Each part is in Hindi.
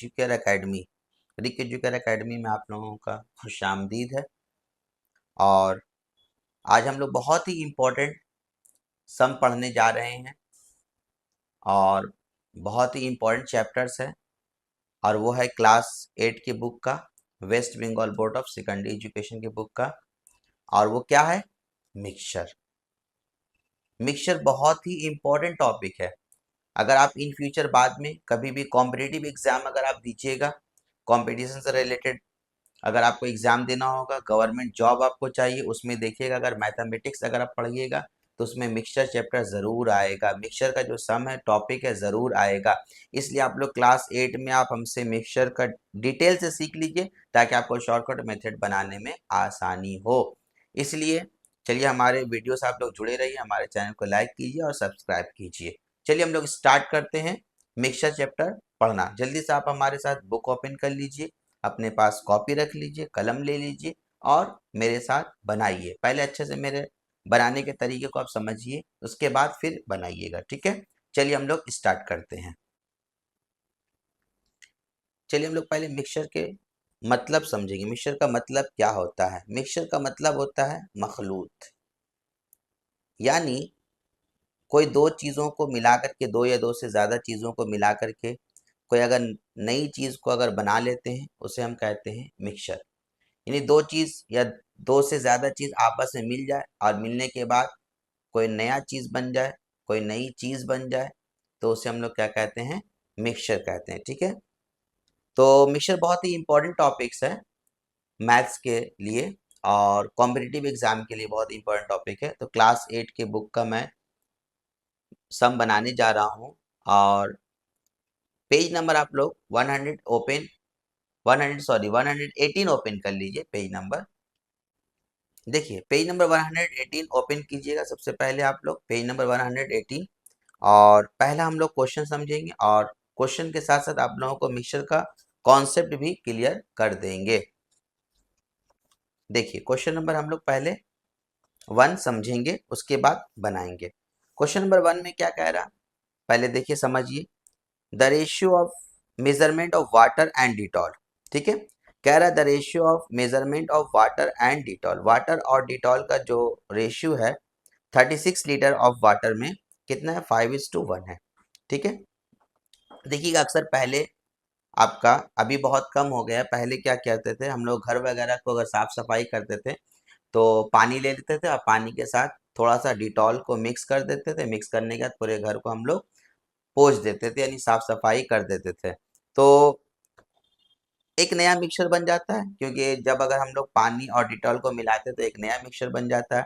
Educare academy. रिक एजुकेयर एकेडमी में आप लोगों का खुशामदीद है। और आज हम लोग बहुत ही इम्पोर्टेंट सम पढ़ने जा रहे हैं और बहुत ही इम्पोर्टेंट चैप्टर्स है, और वो है क्लास 8 की बुक का, West Bengal board of secondary education की बुक का। और वो क्या है? मिक्सचर। मिक्सचर बहुत ही इम्पोर्टेंट टॉपिक है। अगर आप इन फ्यूचर बाद में कभी भी कॉम्पिटिटिव एग्जाम अगर आप दीजिएगा, कंपटीशन से रिलेटेड अगर आपको एग्जाम देना होगा, गवर्नमेंट जॉब आपको चाहिए, उसमें देखिएगा अगर मैथमेटिक्स अगर आप पढ़िएगा तो उसमें मिक्सचर चैप्टर ज़रूर आएगा। मिक्सचर का जो सम है, टॉपिक है, ज़रूर आएगा। इसलिए आप लोग क्लास 8 में आप हमसे मिक्सचर का डिटेल से सीख लीजिए ताकि आपको शॉर्टकट मेथड बनाने में आसानी हो। इसलिए चलिए हमारे वीडियो से आप लोग जुड़े रहिए, हमारे चैनल को लाइक कीजिए और सब्सक्राइब कीजिए। चलिए हम लोग स्टार्ट करते हैं मिक्सचर चैप्टर पढ़ना। जल्दी से आप हमारे साथ बुक ओपन कर लीजिए, अपने पास कॉपी रख लीजिए, कलम ले लीजिए और मेरे साथ बनाइए। पहले अच्छे से मेरे बनाने के तरीके को आप समझिए, उसके बाद फिर बनाइएगा, ठीक है। चलिए हम लोग स्टार्ट करते हैं। चलिए हम लोग पहले मिक्सचर के मतलब समझेंगे। मिक्सचर का मतलब क्या होता है? मिक्सचर का मतलब होता है मखलूत, यानी कोई दो चीज़ों को मिला करके, दो या दो से ज़्यादा चीज़ों को मिला करके कोई अगर नई चीज़ को अगर बना लेते हैं, उसे हम कहते हैं मिक्सचर। यानी दो चीज़ या दो से ज़्यादा चीज़ आपस में मिल जाए और मिलने के बाद कोई नया चीज़ बन जाए, कोई नई चीज़ बन जाए, तो उसे हम लोग क्या कहते हैं? मिक्सचर कहते हैं, ठीक है। तो मिक्सचर बहुत ही इंपॉर्टेंट टॉपिक्स है मैथ्स के लिए और कॉम्पिटिटिव एग्जाम के लिए बहुत इंपॉर्टेंट टॉपिक है। तो क्लास 8 के बुक का मैं सम बनाने जा रहा हूँ और पेज नंबर आप लोग 100 ओपन 118 ओपन कर लीजिए। पेज नंबर देखिए, पेज नंबर 118 ओपन कीजिएगा। सबसे पहले आप लोग पेज नंबर 118 और पहला हम लोग क्वेश्चन समझेंगे और क्वेश्चन के साथ साथ आप लोगों को मिक्सचर का कॉन्सेप्ट भी क्लियर कर देंगे। देखिए क्वेश्चन नंबर हम लोग पहले 1 समझेंगे, उसके बाद बनाएंगे। क्वेश्चन नंबर 1 में क्या कह रहा, पहले देखिए समझिए। The ratio of measurement of water and Dettol, ठीक है। कह रहा है the ratio of measurement of water and Dettol. Water और डिटॉल का जो रेशियो है 36 लीटर ऑफ वाटर में कितना है? 5:1 है, ठीक है। देखिएगा अक्सर पहले आपका, अभी बहुत कम हो गया। पहले क्या कहते थे हम लोग, घर वगैरह को अगर साफ सफाई करते थे तो पानी ले लेते थे और पानी के साथ थोड़ा सा डिटॉल को मिक्स कर देते थे। मिक्स करने के बाद पूरे घर को हम लोग पोंछ देते थे, यानी साफ सफाई कर देते थे। तो एक नया मिक्सचर बन जाता है, क्योंकि जब अगर हम लोग पानी और डिटॉल को मिलाते तो एक नया मिक्सचर बन जाता है,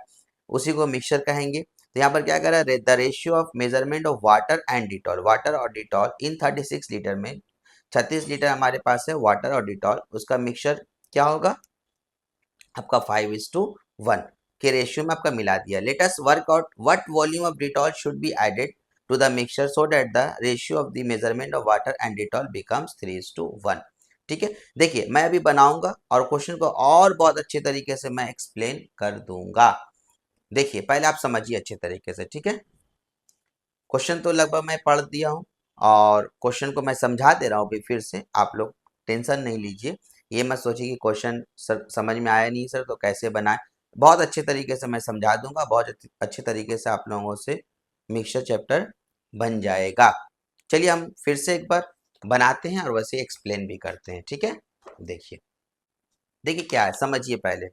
उसी को मिक्सचर कहेंगे। तो यहाँ पर क्या कह रहा है? The ratio of measurement of water and Dettol, water और डिटॉल इन 36 लीटर में 36 लीटर हमारे पास है वाटर और डिटॉल, उसका मिक्सचर क्या होगा आपका? 5:1 के रेशियो में आपका मिला दिया। Let us work out what volume of Dettol should be added to the mixture so that the ratio of the measurement of water and Dettol becomes 3:1, ठीक है। देखिए मैं अभी बनाऊंगा और क्वेश्चन को और बहुत अच्छे तरीके से मैं एक्सप्लेन कर दूंगा। देखिए पहले आप समझिए अच्छे तरीके से, ठीक है। क्वेश्चन तो लगभग मैं पढ़ दिया हूँ और क्वेश्चन को मैं समझा दे रहा हूँ अभी फिर से। आप लोग टेंशन नहीं लीजिए, ये मत सोचिए कि क्वेश्चन सर समझ में आया नहीं सर तो कैसे बनाए। बहुत अच्छे तरीके से मैं समझा दूंगा, बहुत अच्छे तरीके से आप लोगों से मिक्सचर चैप्टर बन जाएगा। चलिए हम फिर से एक बार बनाते हैं और वैसे एक्सप्लेन भी करते हैं, ठीक है। देखिए देखिए क्या है, समझिए पहले।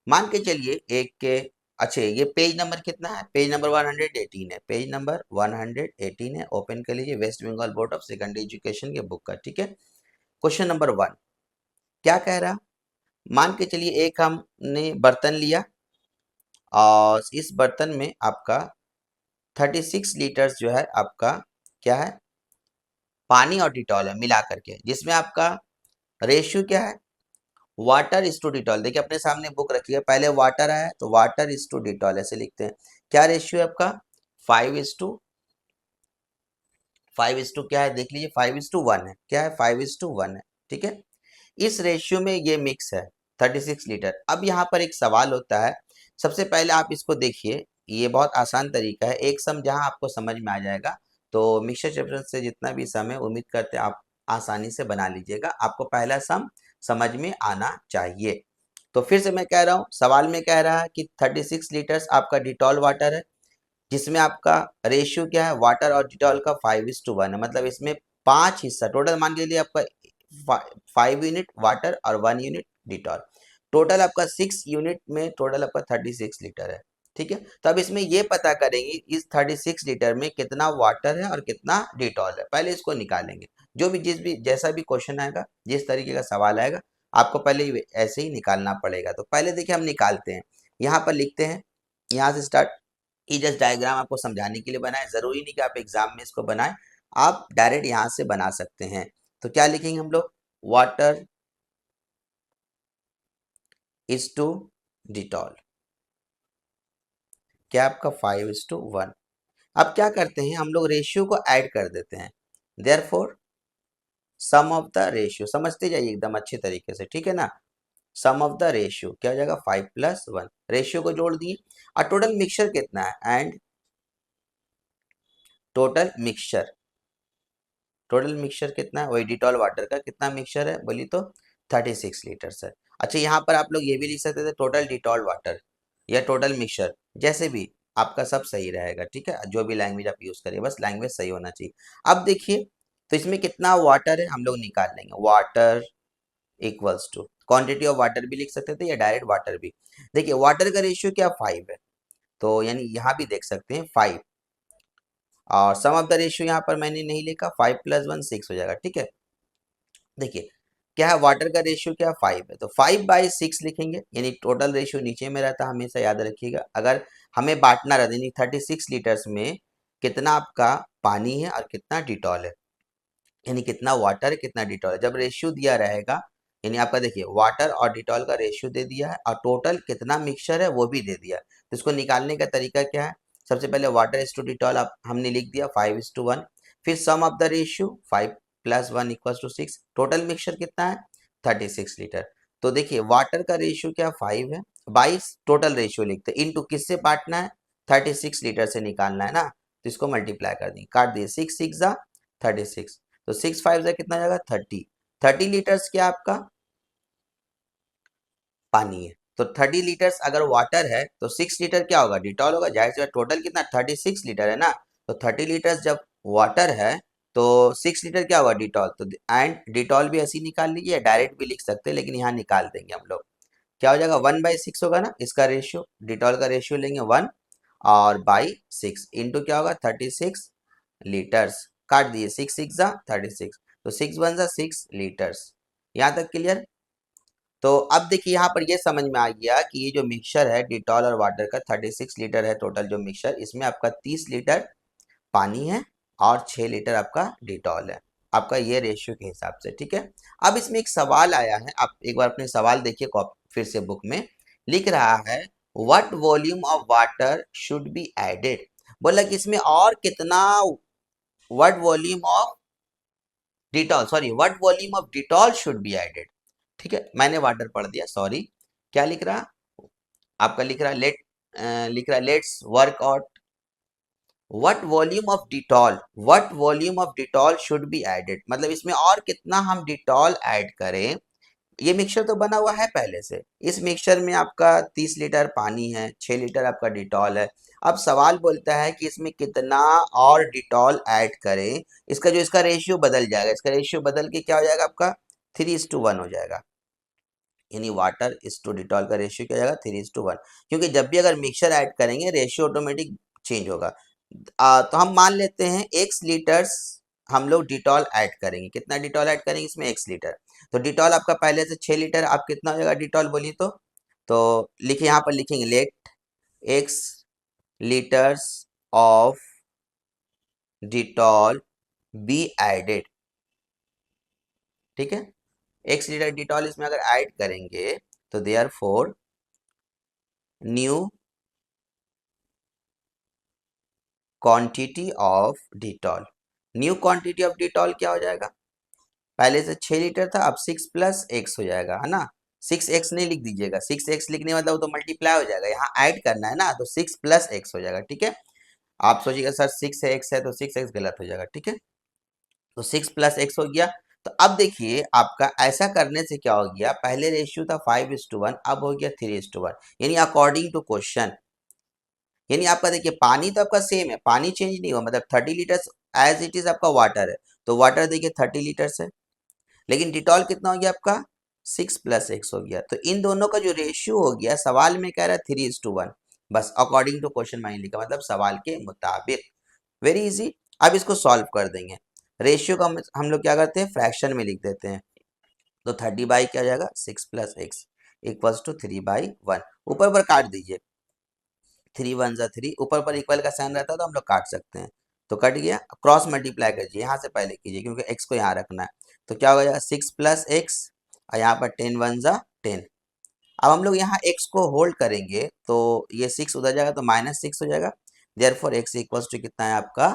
मान के चलिए एक के, अच्छा ये पेज नंबर कितना है? पेज नंबर 118 है। पेज नंबर 118 है, ओपन कर लीजिए, West Bengal board of secondary education के बुक का, ठीक है। क्वेश्चन नंबर 1 क्या कह रहा, मान के चलिए एक हमने बर्तन लिया और इस बर्तन में आपका 36 लीटर्स जो है आपका क्या है? पानी और डिटॉल है मिला करके, जिसमें आपका रेशियो क्या है? Water is to Dettol. देखिए अपने सामने बुक रखी है, पहले वाटर आया तो वाटर इज टू डिटॉल ऐसे लिखते हैं। क्या रेशियो है आपका? 5:5 क्या है? देख लीजिए 5:1 है। क्या है? 5:1 है, ठीक है। इस रेशियो में ये मिक्स है 36 लीटर। अब यहाँ पर एक सवाल होता है, सबसे पहले आप इसको देखिए, ये बहुत आसान तरीका है। एक सम जहाँ आपको समझ में आ जाएगा, तो मिक्सचर चैप्टर से जितना भी सम है उम्मीद करते हैं आप आसानी से बना लीजिएगा, आपको पहला सम समझ में आना चाहिए। तो फिर से मैं कह रहा हूँ, सवाल में कह रहा है कि 36 लीटर्स आपका डिटॉल वाटर है, जिसमें आपका रेशियो क्या है, वाटर और डिटॉल का 5:1 है। मतलब इसमें 5 हिस्सा टोटल मान के लिए आपका 5 यूनिट वाटर और 1 यूनिट डिटॉल, टोटल आपका 6 यूनिट में टोटल आपका 36 लीटर है। ठीक है, तो अब इसमें ये पता करेंगे इस 36 लीटर में कितना वाटर है और कितना डिटॉल है, पहले इसको निकालेंगे। जो भी जिस भी जैसा भी क्वेश्चन आएगा, जिस तरीके का सवाल आएगा, आपको पहले ऐसे ही निकालना पड़ेगा। तो पहले देखिए हम निकालते हैं, यहाँ पर लिखते हैं, यहाँ से स्टार्ट। ये जस्ट डायग्राम आपको समझाने के लिए बनाए, जरूरी नहीं कि आप एग्जाम में इसको बनाएं, आप डायरेक्ट यहाँ से बना सकते हैं। तो क्या लिखेंगे हम लोग, वाटर इज टू डिटॉल, क्या आपका 5:1। अब क्या करते हैं हम लोग, रेशियो को ऐड कर देते हैं, therefore sum of the ratio, समझते जाइए एकदम अच्छे तरीके से, ठीक है ना। सम ऑफ द रेशियो क्या हो जाएगा, 5+1, रेशियो को जोड़ दिए। और टोटल मिक्सचर कितना है, and total mixture, total mixture कितना है, वही डिटॉल वाटर का कितना मिक्सचर है बोली तो 36 लीटर्स है। अच्छा, यहाँ पर आप लोग ये भी लिख सकते थे टोटल डिटॉल वाटर या टोटल मिक्सचर, जैसे भी आपका सब सही रहेगा, ठीक है, जो भी लैंग्वेज आप यूज करिए, बस लैंग्वेज सही होना चाहिए। अब देखिए, तो इसमें कितना वाटर है हम लोग निकाल लेंगे, water equals to, quantity of water भी लिख सकते थे या डायरेक्ट वाटर भी। देखिए वाटर का रेशियो क्या 5 है, तो यानी यहाँ भी देख सकते हैं 5, और सम ऑफ द रेशियो यहाँ पर मैंने नहीं लिखा, 5+1 6 हो जाएगा, ठीक है। देखिए क्या है, वाटर का रेशियो क्या 5 है, तो 5/6 लिखेंगे, यानी टोटल रेशियो नीचे में रहता है, हमेशा याद रखिएगा। अगर हमें बांटना रहता है, यानी 36 लीटर्स में कितना आपका पानी है और कितना डिटॉल है, यानी कितना वाटर है कितना डिटॉल है, जब रेशियो दिया रहेगा, यानी आपका देखिए वाटर और डिटॉल का रेशियो दे दिया है और टोटल कितना मिक्सचर है वो भी दे दिया है। तो इसको निकालने का तरीका क्या है, सबसे पहले वाटर इज टू डिटॉल आप हमने लिख दिया 5:1, फिर sum of the ratio 5+1 equal to 6, total mixture कितना है 36 लीटर। तो देखिए वाटर का रेशियो क्या 5 है, 22 टोटल रेशियो लिखते हैं, इनटू किससे बांटना है, 36 लीटर से निकालना है ना, तो इसको मल्टीप्लाई कर दिए, काट दिए, 6×6 = 36, तो 6×5 से कितना जाएगा 30, 30 लीटर्स क्या आपका पानी है। तो 30 लीटर्स अगर वाटर है तो 6 लीटर क्या होगा, डिटॉल होगा, जाहिर सी बात, टोटल कितना 36 लीटर है ना, तो 30 लीटर्स जब वाटर है तो 6 लीटर क्या होगा डिटॉल, तो एंड डिटॉल भी ऐसे ही निकाल लीजिए, डायरेक्ट भी लिख सकते हैं, लेकिन यहाँ निकाल देंगे हम लोग, क्या हो जाएगा 1/6 होगा ना इसका रेशियो, डिटॉल का रेशियो लेंगे 1 और बाई 6 इंटू क्या होगा 36 लीटर्स, काट दिए, 6×6 = 36, तो 6×1 = 6 लीटर्स। यहाँ तक क्लियर। तो अब देखिए यहाँ पर ये समझ में आ गया कि ये जो मिक्सचर है डिटॉल और वाटर का 36 लीटर है टोटल जो मिक्सचर, इसमें आपका 30 लीटर पानी है और 6 लीटर आपका डिटॉल है, आपका ये रेशियो के हिसाब से, ठीक है। अब इसमें एक सवाल आया है, आप एक बार अपने सवाल देखिए फिर से बुक में लिख रहा है, what volume of water should be added, बोला कि इसमें और कितना, what volume of Dettol, sorry what volume of Dettol should be added, ठीक है, मैंने वाटर पढ़ दिया, सॉरी। क्या लिख रहा, आपका लिख रहा लिख रहा let's work out what volume of Dettol, what volume of Dettol should be added, मतलब इसमें और कितना हम डिटॉल ऐड करें। ये मिक्सचर तो बना हुआ है पहले से, इस मिक्सचर में आपका 30 लीटर पानी है, 6 लीटर आपका डिटॉल है। अब सवाल बोलता है कि इसमें कितना और डिटॉल ऐड करें, इसका जो इसका रेशियो बदल जाएगा, इसका रेशियो बदल के क्या हो जाएगा आपका 3:1 हो जाएगा, यानी वाटर इस टू डिटॉल का रेशियो क्या हो जाएगा 3:1, क्योंकि जब भी अगर मिक्सचर ऐड करेंगे रेशियो ऑटोमेटिक चेंज होगा। तो हम मान लेते हैं x लीटर्स हम लोग डिटॉल ऐड करेंगे, कितना डिटॉल ऐड करेंगे इसमें x लीटर, तो डिटॉल आपका पहले से 6 लीटर, आप कितना हो जाएगा डिटॉल बोलिए तो लिखिए यहाँ पर लिखेंगे let x litres of Dettol be added, ठीक है, x लीटर डिटॉल इसमें अगर ऐड करेंगे तो therefore new quantity of Dettol, new quantity of Dettol क्या हो जाएगा, पहले से 6 लीटर था, अब 6+x हो जाएगा, है ना, 6x नहीं लिख दीजिएगा, 6x लिखने मतलब वो तो मल्टीप्लाई हो जाएगा, यहाँ ऐड करना है ना, तो 6+x हो जाएगा, ठीक है। आप सोचिएगा सर 6x है तो 6x गलत हो जाएगा, ठीक है, तो 6+x हो गया। तो अब देखिए आपका ऐसा करने से क्या हो गया, पहले रेशियो था 5:1, अब हो गया 3:1, यानी अकॉर्डिंग टू क्वेश्चन। यानी आपका देखिए पानी तो आपका सेम है, पानी चेंज नहीं हुआ, मतलब 30 लीटर्स एज इट इज आपका वाटर है, तो वाटर देखिए 30 लीटर्स है। लेकिन डिटॉल कितना हो गया आपका, 6+X हो गया। तो इन दोनों का जो रेशियो हो गया, सवाल में कह रहा है 3:1, बस अकॉर्डिंग टू क्वेश्चन मैंने लिखा, मतलब सवाल के मुताबिक। Very easy. अब इसको सॉल्व कर देंगे। रेशियो का हम लोग क्या करते हैं, फ्रैक्शन में लिख देते हैं। तो 30 बाई क्या हो जाएगा, 6+X इक्वल्स टू 3/1। ऊपर पर काट दीजिए, 3 × 1 = 3, ऊपर पर इक्वल का साइन रहता है तो हम लोग काट सकते हैं। तो कट गया, क्रॉस मल्टीप्लाई कीजिए, यहाँ से पहले कीजिए क्योंकि x को यहाँ रखना है। तो क्या हो जाएगा, 6+X और यहाँ पर 10 × 1 = 10। अब हम लोग यहाँ x को होल्ड करेंगे तो ये 6 उधर जाएगा तो -6 हो जाएगा। देयरफॉर x इक्वल्स टू कितना है आपका,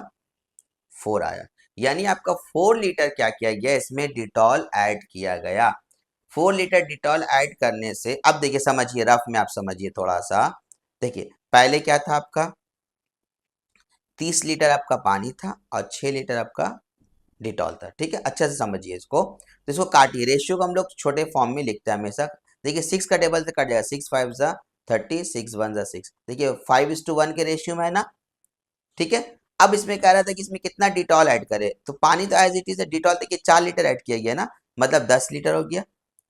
4 आया। यानी आपका 4 लीटर क्या किया गया, इसमें डिटॉल ऐड किया गया। 4 लीटर डिटॉल ऐड करने से, अब देखिए समझिए, रफ में आप समझिए थोड़ा सा। देखिए पहले क्या था आपका, 30 लीटर आपका पानी था और 6 लीटर आपका डिटॉल था। ठीक है, अच्छे से समझिए इसको। तो इसको काटिए, रेशियो को हम लोग छोटे फॉर्म में लिखते हैं हमेशा। देखिए 6 का टेबल से कट जाएगा, 6×5 = 30, 6×1 = 6। देखिए 5:1 के रेशियो में है ना। ठीक है। अब इसमें कह रहा था कि इसमें कितना डिटॉल ऐड करे, तो पानी तो एज इट इज है, डिटॉल देखिए 4 लीटर ऐड किया गया ना, मतलब 10 लीटर हो गया।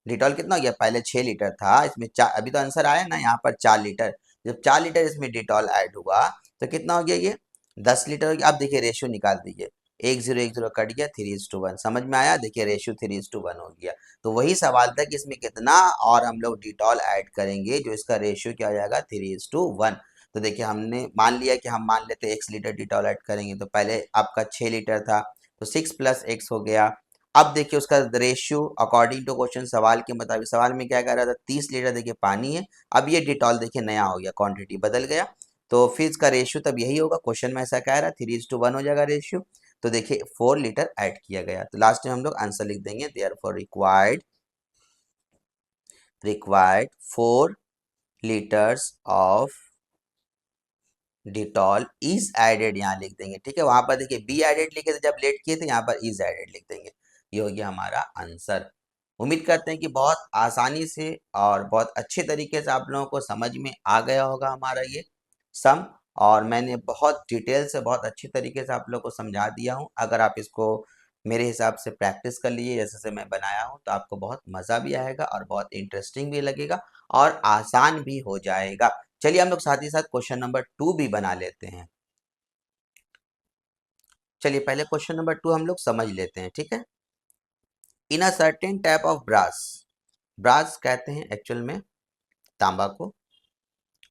डिटॉल कितना हो गया, पहले 6 लीटर था, इसमें 4, अभी तो आंसर आया ना यहाँ पर 4 लीटर। जब 4 लीटर इसमें डिटॉल ऐड हुआ तो कितना हो गया, ये 10 लीटर हो गया। अब देखिए रेशियो निकाल दीजिए, 1:0 कट गया, 3:1, समझ में आया। देखिए रेशियो 3:1 हो गया। तो वही सवाल था कि इसमें कितना और हम लोग डिटॉल ऐड करेंगे जो इसका रेशियो क्या हो जाएगा, 3:1। तो देखिए हमने मान लिया कि हम मान लेते हैं x लीटर डिटॉल ऐड करेंगे, तो पहले आपका 6 लीटर था तो 6+X हो गया। अब देखिए उसका रेशियो अकॉर्डिंग टू क्वेश्चन, सवाल के मुताबिक, सवाल में क्या कह रहा था, 30 लीटर देखिए पानी है। अब ये डिटॉल देखिए नया हो गया, क्वांटिटी बदल गया, तो फिर इसका रेशियो तब यही होगा, क्वेश्चन में ऐसा कह रहा है 3:1 हो जाएगा रेशियो। तो देखिए 4 लीटर ऐड किया गया। तो लास्ट में हम लोग आंसर लिख देंगे, therefore required 4 litres of Dettol is added, यहाँ लिख देंगे। ठीक है, वहां पर देखिए बी एडेड लिखे थे जब लेट किए थे, यहाँ पर इज एडेड लिख देंगे। ये हो गया हमारा आंसर। उम्मीद करते हैं कि बहुत आसानी से और बहुत अच्छे तरीके से आप लोगों को समझ में आ गया होगा हमारा ये सम। और मैंने बहुत डिटेल से, बहुत अच्छी तरीके से आप लोगों को समझा दिया हूँ। अगर आप इसको मेरे हिसाब से प्रैक्टिस कर लीजिए जैसे से मैं बनाया हूँ, तो आपको बहुत मज़ा भी आएगा और बहुत इंटरेस्टिंग भी लगेगा और आसान भी हो जाएगा। चलिए हम लोग साथ ही साथ क्वेश्चन नंबर 2 भी बना लेते हैं। चलिए पहले क्वेश्चन नंबर 2 हम लोग समझ लेते हैं, ठीक है। In a certain type of brass, brass कहते हैं एक्चुअल में तांबा को,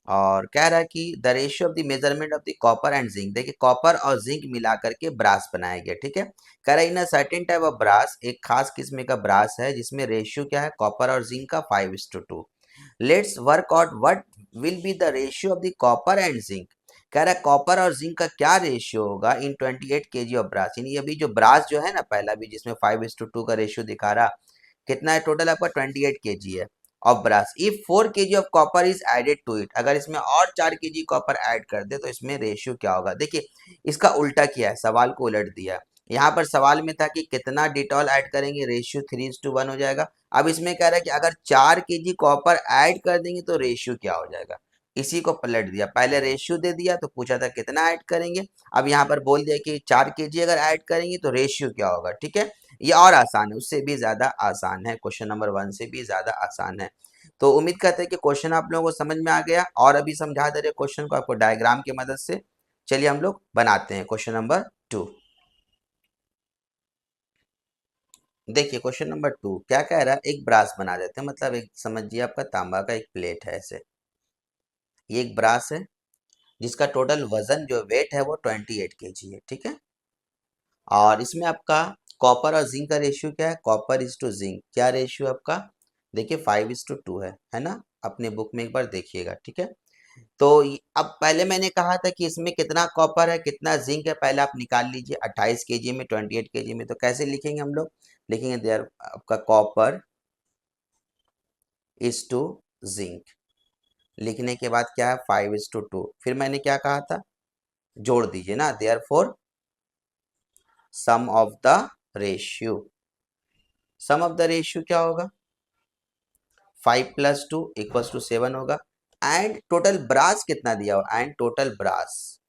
और कह रहा है कि the ratio of the measurement of the copper and zinc, देखिए कॉपर और जिंक मिला करके ब्रास बनाया गया। ठीक है, कह रहा है in a certain type of brass, एक खास किस्म का ब्रास है जिसमें रेशियो क्या है, कॉपर और जिंक का 5:2। Let's work out what will be the ratio of the copper and zinc. कह रहा है कॉपर और जिंक का क्या रेशियो होगा इन 28 kg ऑफ ब्रास। यानी अभी जो ब्रास जो है ना, पहला भी जिसमें 5:2 का रेशियो दिखा रहा, कितना है टोटल आपका, 28 kg है of brass. If 4 kg of copper is added to it, अगर इसमें और 4 kg कॉपर ऐड कर दे तो इसमें रेशियो क्या होगा। देखिए इसका उल्टा किया है, सवाल को उलट दिया। यहाँ पर सवाल में था कि कितना डिटॉल ऐड करेंगे, रेशियो 3:1 हो जाएगा। अब इसमें कह रहा है कि अगर 4 kg कॉपर ऐड कर देंगे तो रेशियो क्या हो जाएगा। इसी को पलट दिया, पहले रेशियो दे दिया तो पूछा था कितना ऐड करेंगे, अब यहाँ पर बोल दिया कि 4 kg अगर ऐड करेंगे तो रेशियो क्या होगा। ठीक है, ये और आसान है, उससे भी ज्यादा आसान है, क्वेश्चन नंबर 1 से भी ज्यादा आसान है। तो उम्मीद करते हैं कि क्वेश्चन आप लोगों को समझ में आ गया, और अभी समझा दे रहे क्वेश्चन को आपको डायग्राम की मदद से। चलिए हम लोग बनाते हैं क्वेश्चन नंबर 2। देखिए क्वेश्चन नंबर 2 क्या कह रहा है, एक ब्रास बना देते हैं, मतलब एक समझिए आपका तांबा का एक प्लेट है ऐसे, ये एक ब्रास है जिसका टोटल वजन जो वेट है वो 28 kg है। ठीक है, और इसमें आपका कॉपर और जिंक का रेशियो क्या है, कॉपर इज टू जिंक क्या रेशियो आपका, देखिए 5:2 है ना, अपने बुक में एक बार देखिएगा। ठीक है, तो अब पहले मैंने कहा था कि इसमें कितना कॉपर है कितना जिंक है, पहले आप निकाल लीजिए। 28 kg में 28 kg में, तो कैसे लिखेंगे हम लोग, लिखेंगे देयर आपका कॉपर इज टू जिंक, लिखने के बाद क्या है 5:2, फिर मैंने क्या कहा था, जोड़ दीजिए ना, therefore sum of the ratio, sum of the ratio क्या होगा, 5 + 2 = 7 होगा। एंड टोटल ब्रास कितना दिया हुआ, एंड टोटल ब्रास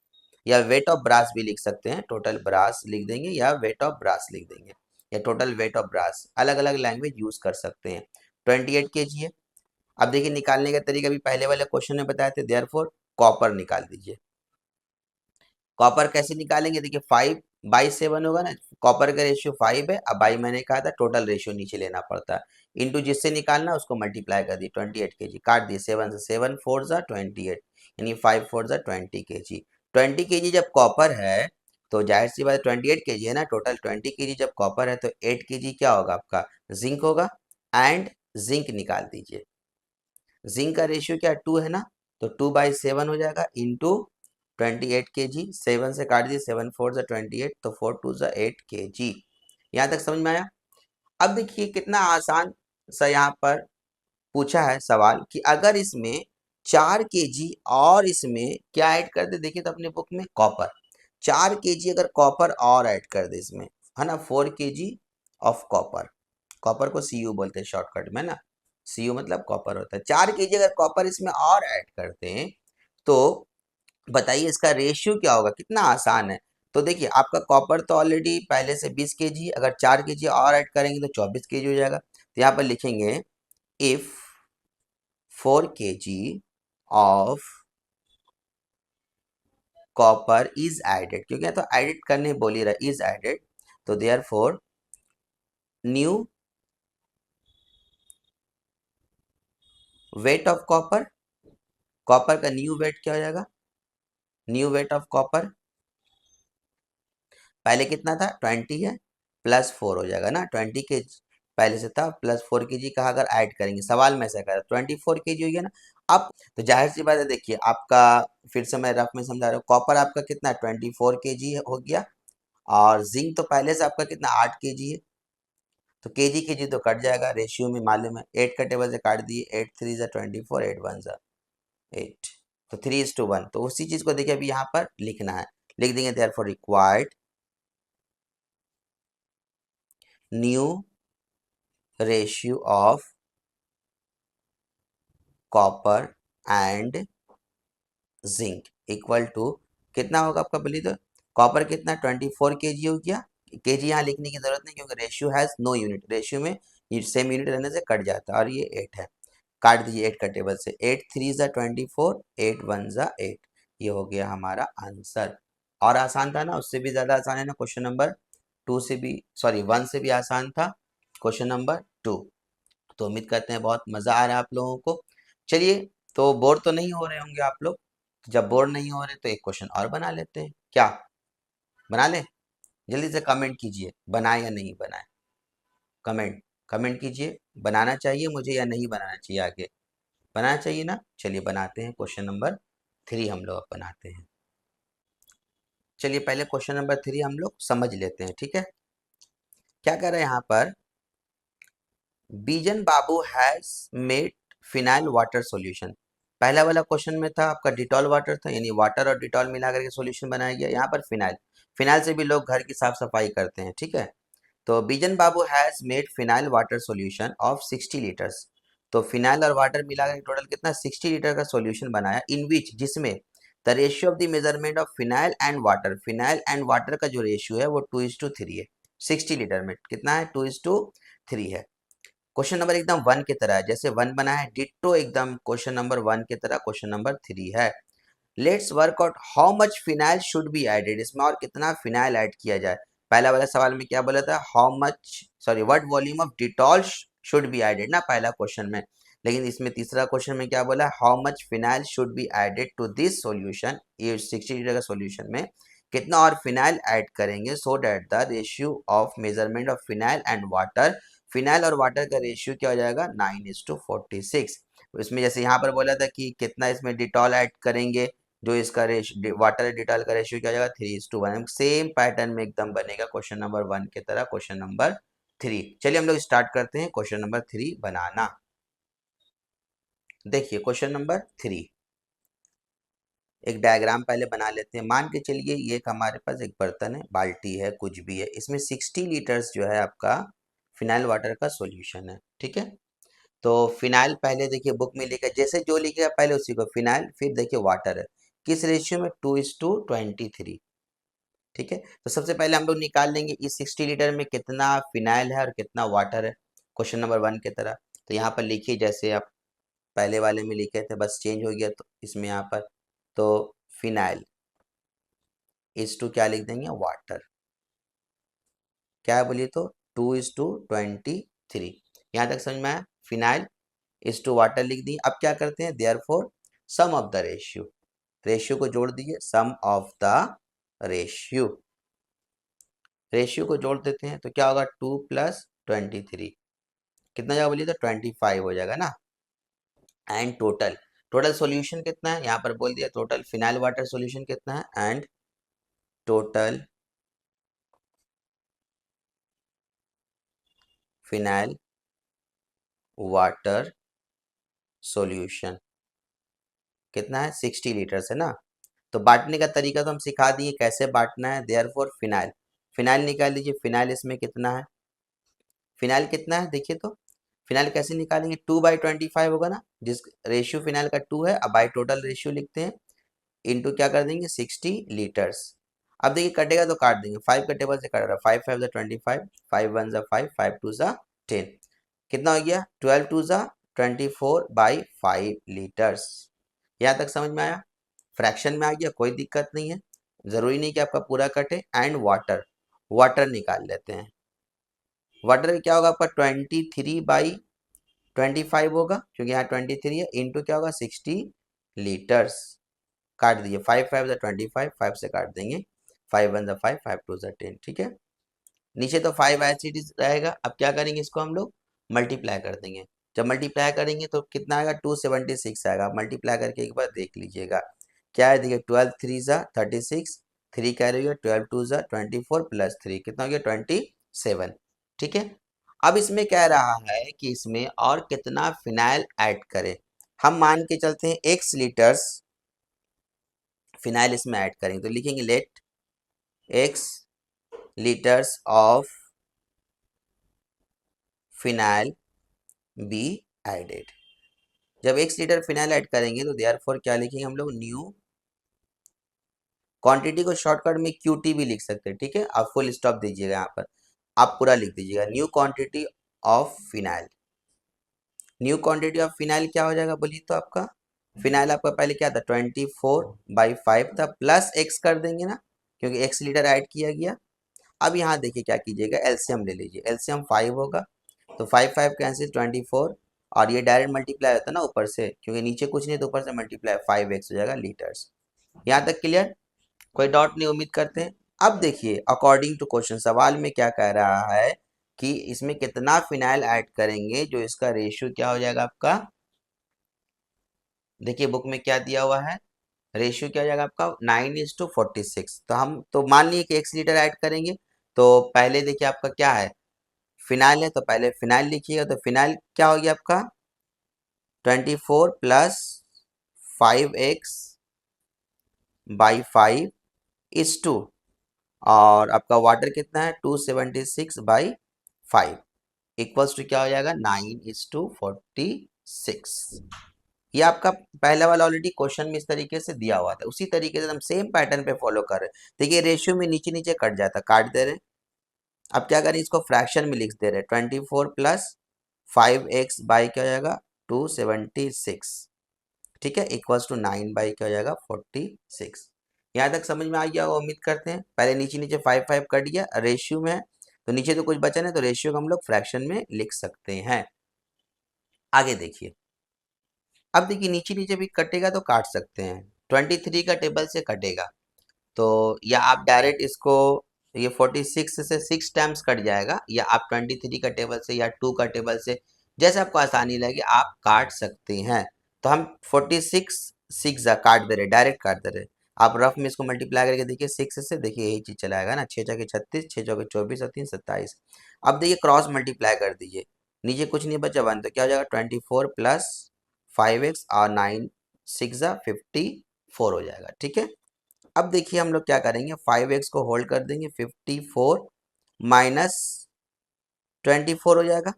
या वेट ऑफ ब्रास भी लिख सकते हैं, टोटल ब्रास लिख देंगे या वेट ऑफ ब्रास लिख देंगे, या टोटल वेट ऑफ ब्रास, अलग अलग लैंग्वेज यूज कर सकते हैं। 28 kg है। अब देखिए निकालने का तरीका भी पहले वाले क्वेश्चन में बताए थे, देयरफॉर कॉपर निकाल दीजिए। कॉपर कैसे निकालेंगे, देखिए 5/7 होगा ना, कॉपर का रेशियो 5 है, अब बाई मैंने कहा था टोटल रेशियो नीचे लेना पड़ता है, इंटू जिससे निकालना उसको मल्टीप्लाई कर दिए, 28 kg काट दिए, 7 से 7 4 ज़ा 28, यानी 5 4 ज़ा 20 kg। 20 kg जब कॉपर है तो जाहिर सी बात 28 kg है ना, टोटल 20 kg जब कॉपर है तो 8 kg क्या होगा आपका, जिंक होगा। एंड जिंक निकाल दीजिए, जिंक का रेशियो क्या 2 है ना, तो 2/7 हो जाएगा इंटू 28 kg, 7 से काट दिए, 7 4 ज़ा 28, तो 4 2 ज़ा 8 kg। यहाँ तक समझ में आया। अब देखिए कितना आसान सा यहाँ पर पूछा है सवाल कि अगर इसमें 4 kg और इसमें क्या ऐड कर दे, देखिए तो अपने बुक में कॉपर 4 kg अगर कॉपर और ऐड कर दे इसमें, है ना, 4 kg ऑफ कॉपर, कॉपर को Cu बोलते हैं शॉर्टकट में ना, Cu मतलब कॉपर होता है। 4 kg अगर कॉपर इसमें और ऐड करते हैं तो बताइए इसका रेशियो क्या होगा, कितना आसान है। तो देखिए आपका कॉपर तो ऑलरेडी पहले से 20 kg, अगर 4 kg और ऐड करेंगे तो 24 kg हो जाएगा। तो यहाँ पर लिखेंगे if 4 kg of copper is added, क्योंकि तो एडिट करने बोल ही रहा इज एडेड, तो therefore new weight of copper, copper का न्यू वेट क्या हो जाएगा, न्यू वेट ऑफ कॉपर पहले कितना था 20 है, +4 हो जाएगा ना, 20 के पहले से था, +4 kg कहा अगर ऐड करेंगे, सवाल में से कर 24 kg हो गया ना। अब तो जाहिर सी बात है, देखिए आपका फिर से मैं रफ में समझा रहा हूँ, कॉपर आपका कितना 24 kg हो गया, और जिंक तो पहले से आपका कितना 8 kg है, तो केजी तो कट जाएगा, रेशियो में मालूम है, 8 का टेबल से काट दिए, 8 3 ज़ा 24, 8 1 ज़ा 8, तो 3:1, तो उसी चीज को देखिए अभी यहाँ पर लिखना है, लिख देंगे therefore required new ratio of copper and zinc equal to कितना होगा आपका, बोलिए तो कॉपर कितना 24 kg हो गया, केजी यहाँ लिखने की जरूरत नहीं क्योंकि ratio has no unit, ratio में ये सेम यूनिट रहने से कट जाता है, और ये 8 है, काट दीजिए 8 का टेबल से, 8 3 ज़ा 24, 8 1 ज़ा 8, ये हो गया हमारा आंसर। और आसान था ना, उससे भी ज्यादा आसान है ना, क्वेश्चन नंबर 2 से भी, सॉरी 1 से भी आसान था क्वेश्चन नंबर 2। तो उम्मीद करते हैं बहुत मजा आ रहा है आप लोगों को। चलिए, तो बोर तो नहीं हो रहे होंगे आप लोग, जब बोर नहीं हो रहे तो एक क्वेश्चन और बना लेते हैं, क्या बना लें, जल्दी से कमेंट कीजिए बनाए या नहीं बनाए, कमेंट कमेंट कीजिए, बनाना चाहिए मुझे या नहीं बनाना चाहिए, आगे बनाना चाहिए ना, चलिए बनाते हैं, क्वेश्चन नंबर 3 हम लोग अब बनाते हैं। चलिए पहले क्वेश्चन नंबर 3 हम लोग समझ लेते हैं, ठीक है। क्या कह रहे हैं यहाँ पर, Bijan Babu has made phenyl water solution, पहला वाला क्वेश्चन में था आपका डिटॉल वाटर था, यानी वाटर और डिटॉल मिला करके सॉल्यूशन बनाया गया, यहाँ पर फिनाइल, फिनाइल से भी लोग घर की साफ सफाई करते हैं, ठीक है। तो Bijan Babu has made phenyl water solution of 60 litres, तो फिनाइल और वाटर मिलाकर टोटल कितना 60 लीटर का सॉल्यूशन बनाया, इन विच जिसमें the ratio of the measurement of phenyl and water का जो रेशियो है वो 2:3 है, 60 लीटर में कितना है 2:3 है। क्वेश्चन नंबर एकदम 1 की तरह है, जैसे 1 बना है डिट्टो एकदम क्वेश्चन नंबर 1 की तरह क्वेश्चन नंबर 3 है। Let's work out how much phenyl should be added, इसमें और कितना फिनाइल ऐड किया जाए। पहला वाला सवाल में क्या बोला था, how much, sorry what volume of Dettol should be added ना पहला क्वेश्चन में, लेकिन इसमें तीसरा क्वेश्चन में क्या बोला, how much phenyl should be added to this solution, ये 60 लीटर का सॉल्यूशन में कितना और फिनाइल ऐड करेंगे, so that the ratio of measurement of phenyl and water, phenyl और वाटर का रेशियो क्या हो जाएगा 9:46। इसमें जैसे यहाँ पर बोला था कि कितना इसमें डिटॉल ऐड करेंगे, जो इसका वाटर डिटॉल का रेशियो क्या हो जाएगा 3:1, सेम पैटर्न में एकदम बनेगा क्वेश्चन नंबर 1 की तरह क्वेश्चन नंबर 3। चलिए हम लोग स्टार्ट करते हैं क्वेश्चन नंबर 3 बनाना। देखिए क्वेश्चन नंबर 3, एक डायग्राम पहले बना लेते हैं, मान के चलिए ये एक हमारे पास एक बर्तन है, बाल्टी है, कुछ भी है, इसमें 60 लीटर्स जो है आपका फिनाइल वाटर का सॉल्यूशन है। ठीक है, तो फिनाइल पहले देखिए बुक में लिखा, जैसे जो लिखेगा पहले उसी को फिनाइल, फिर देखिए वाटर है, किस रेशियो में, 2:23। ठीक है, तो सबसे पहले हम लोग निकाल लेंगे इस 60 लीटर में कितना फिनाइल है और कितना वाटर है, क्वेश्चन नंबर 1 की तरह। तो यहाँ पर लिखिए जैसे आप पहले वाले में लिखे थे, बस चेंज हो गया तो इसमें यहाँ पर, तो फिनाइल इज टू क्या लिख देंगे, वाटर। क्या है बोलिए तो 2:23। यहाँ तक समझ में आया। फिनाइल इज टू वाटर लिख दिए। अब क्या करते हैं, therefore sum of the ratio, ratio को जोड़ दीजिए, sum of the ratio, ratio को जोड़ देते हैं तो क्या होगा, 2+23 कितना जाएगा बोलिए तो 25 हो जाएगा ना। एंड टोटल, टोटल सॉल्यूशन कितना है, यहाँ पर बोल दिया टोटल फिनाइल वाटर सॉल्यूशन कितना है, and total phenyl water solution कितना है, 60 लीटर है ना। तो बांटने का तरीका तो हम सिखा दिए कैसे बांटना है। देयरफॉर फिनाइल, फिनाइल निकाल लीजिए, फिनाइल इसमें कितना है, फिनाइल कितना है देखिए तो, फिनाइल कैसे निकालेंगे, 2/25 होगा ना, जिस रेशियो फिनाइल का 2 है, अब बाई टोटल रेशियो लिखते हैं, इंटू क्या कर देंगे 60 लीटर्स। अब देखिए कटेगा तो काट देंगे, 5 का टेबल से कट रहा है, 5 5 25, 5 1 5, 5 2 10, कितना हो गया, 12 2 24/5 लीटर्स। यहाँ तक समझ में आया, फ्रैक्शन में आ गया, कोई दिक्कत नहीं है, जरूरी नहीं कि आपका पूरा कटे। एंड वाटर, वाटर निकाल लेते हैं, वाटर क्या होगा आपका 23/25 होगा, क्योंकि यहाँ 23 है, इंटू क्या होगा 60 लीटर्स। काट दीजिए, 5 5 25, 5 से काट देंगे, 5 1 5, 5 2 10। ठीक है, नीचे तो 5 एसिड रहेगा। अब क्या करेंगे, इसको हम लोग मल्टीप्लाई कर देंगे। जब मल्टीप्लाई करेंगे तो कितना आएगा, 276 आएगा। मल्टीप्लाई करके एक बार देख लीजिएगा क्या है, देखिए 12 3 36, 3 कैरी हो, 12 2 24 प्लस 3 कितना हो गया 27। ठीक है, अब इसमें कह रहा है कि इसमें और कितना फिनाइल ऐड करें। हम मान के चलते हैं x लीटर्स फिनाइल इसमें ऐड करेंगे, तो लिखेंगे let x litres of phenyl be added. जब 1 लीटर फिनाइल ऐड करेंगे तो देयरफॉर क्या लिखेंगे हम लोग, न्यू क्वांटिटी को शॉर्टकट में QT भी लिख सकते हैं। ठीक है, आप फुल स्टॉप दीजिएगा, यहाँ पर आप पूरा लिख दीजिएगा, new quantity of phenyl. New quantity of phenyl क्या हो जाएगा बोलिए तो, आपका फिनाइल आपका पहले क्या था 24/5 था, प्लस x कर देंगे ना, क्योंकि x लीटर ऐड किया गया। अब यहाँ देखिए क्या कीजिएगा, एलसीएम ले लीजिए, एलसीएम 5 होगा, तो 5 5 कैंसिल 24, और ये डायरेक्ट मल्टीप्लाई होता है ना ऊपर से, क्योंकि नीचे कुछ नहीं तो ऊपर से मल्टीप्लाई 5x हो जाएगा लीटर्स। यहाँ तक क्लियर, कोई डाउट नहीं, उम्मीद करते हैं। अब देखिए अकॉर्डिंग टू क्वेश्चन, सवाल में क्या कह रहा है कि इसमें कितना फिनाइल ऐड करेंगे जो इसका रेशियो क्या हो जाएगा आपका, देखिए बुक में क्या दिया हुआ है, रेशियो क्या हो जाएगा आपका 9:46। तो हम तो मान लिए कि 1 लीटर ऐड करेंगे, तो पहले देखिए आपका क्या है, फिनाइल है, तो पहले फिनाइल लिखिएगा, तो फिनाइल क्या हो गया आपका 24 प्लस 5x/5 इज टू, और आपका वाटर कितना है 276/5 इक्वल्स टू क्या हो जाएगा 9:46। ये आपका पहला वाला ऑलरेडी क्वेश्चन में इस तरीके से दिया हुआ था, उसी तरीके से हम सेम पैटर्न पे फॉलो कर रहे हैं। देखिए रेशियो में नीचे नीचे कट जाता, काट दे रहे हैं। अब क्या करें, इसको फ्रैक्शन में लिख दे रहे हैं, 24 प्लस 5x बाई क्या हो जाएगा 276। ठीक है, इक्वल्स टू 9 बाई क्या हो जाएगा 46। यहाँ तक समझ में आ गया होगा, उम्मीद करते हैं। पहले नीचे नीचे 5 5 कट गया, रेशियो में है तो नीचे तो कुछ बचा नहीं, तो रेशियो को हम लोग फ्रैक्शन में लिख सकते हैं। आगे देखिए, अब देखिए नीचे नीचे भी कटेगा तो काट सकते हैं, 23 का टेबल से कटेगा, तो या आप डायरेक्ट इसको, ये 46 से 6 टाइम्स कट जाएगा, या आप 23 का टेबल से या 2 का टेबल से, जैसे आपको आसानी लगे आप काट सकते हैं। तो हम 46 6 काट दे रहे, डायरेक्ट काट दे रहे। आप रफ में इसको मल्टीप्लाई करके देखिए 6 से, देखिए यही चीज चला आएगा ना, 6 चौके 36, 6 चौके 24 और 3 27। अब देखिए क्रॉस मल्टीप्लाई कर दीजिए, नीचे कुछ नहीं बचा 1, तो क्या हो जाएगा 24 प्लस 5x और 9 6 54 हो जाएगा। ठीक है, अब देखिए हम लोग क्या करेंगे, 5x को होल्ड कर देंगे, 54 माइनस 24 हो जाएगा।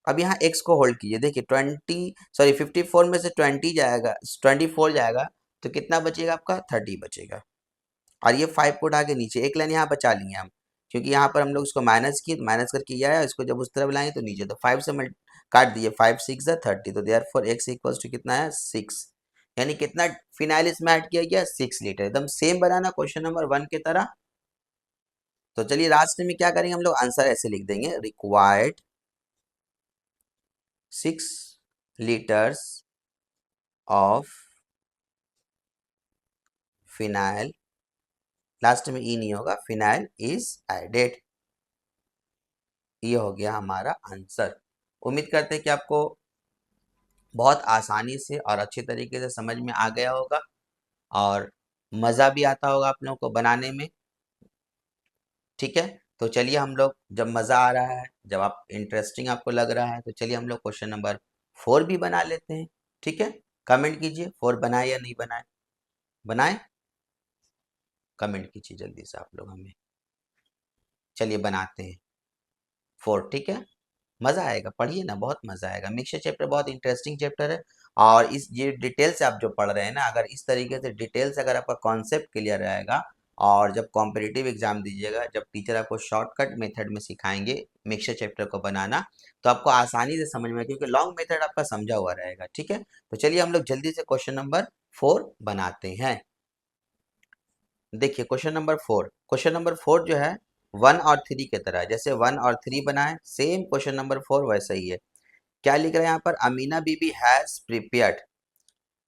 अब यहाँ x को होल्ड कीजिए, देखिए 54 में से 24 जाएगा तो कितना बचेगा आपका 30 बचेगा। और ये 5 को उठा के नीचे एक लाइन यहाँ बचा लेंगे हम, क्योंकि यहाँ पर हम लोग इसको माइनस किए, माइनस करके ये आया, इसको जब उस तरफ लाएंगे तो नीचे, तो 5 से काट दिए, 5 6 30, तो देयरफॉर x इक्वल्स टू कितना है 6, यानी कितना फिनाइल इसमें ऐड किया गया 6 लीटर। एकदम सेम बनाना क्वेश्चन नंबर 1 की तरह। तो चलिए लास्ट में क्या करेंगे हम लोग, आंसर ऐसे लिख देंगे, required 6 litres of phenyl, last में ई नहीं होगा, फिनाइल इज एडेड। ये हो गया हमारा आंसर। उम्मीद करते हैं कि आपको बहुत आसानी से और अच्छे तरीके से समझ में आ गया होगा और मज़ा भी आता होगा आप लोगों को बनाने में। ठीक है, तो चलिए हम लोग, जब मज़ा आ रहा है, जब आप इंटरेस्टिंग आपको लग रहा है, तो चलिए हम लोग क्वेश्चन नंबर 4 भी बना लेते हैं। ठीक है, कमेंट कीजिए 4 बनाए या नहीं बनाए, बनाए कमेंट कीजिए जल्दी से आप लोग हमें। चलिए बनाते हैं 4, ठीक है, मज़ा आएगा, पढ़िए ना, बहुत मज़ा आएगा। मिक्सचर चैप्टर बहुत इंटरेस्टिंग चैप्टर है, और इस ये डिटेल से आप जो पढ़ रहे हैं ना, अगर इस तरीके से डिटेल से अगर आपका कॉन्सेप्ट क्लियर रहेगा, और जब कॉम्पिटिटिव एग्जाम दीजिएगा, जब टीचर आपको शॉर्टकट मेथड में सिखाएंगे मिक्सचर चैप्टर को बनाना, तो आपको आसानी से समझ में, क्योंकि लॉन्ग मेथड आपका समझा हुआ रहेगा। ठीक है, तो चलिए हम लोग जल्दी से क्वेश्चन नंबर 4 बनाते हैं। देखिए क्वेश्चन नंबर 4 जो है 1 और 3 की तरह, जैसे 1 और 3 बनाए, सेम क्वेश्चन नंबर 4 वैसा ही है। क्या लिख रहे हैं यहाँ पर, अमीना बीबी हैज प्रिपेयर्ड,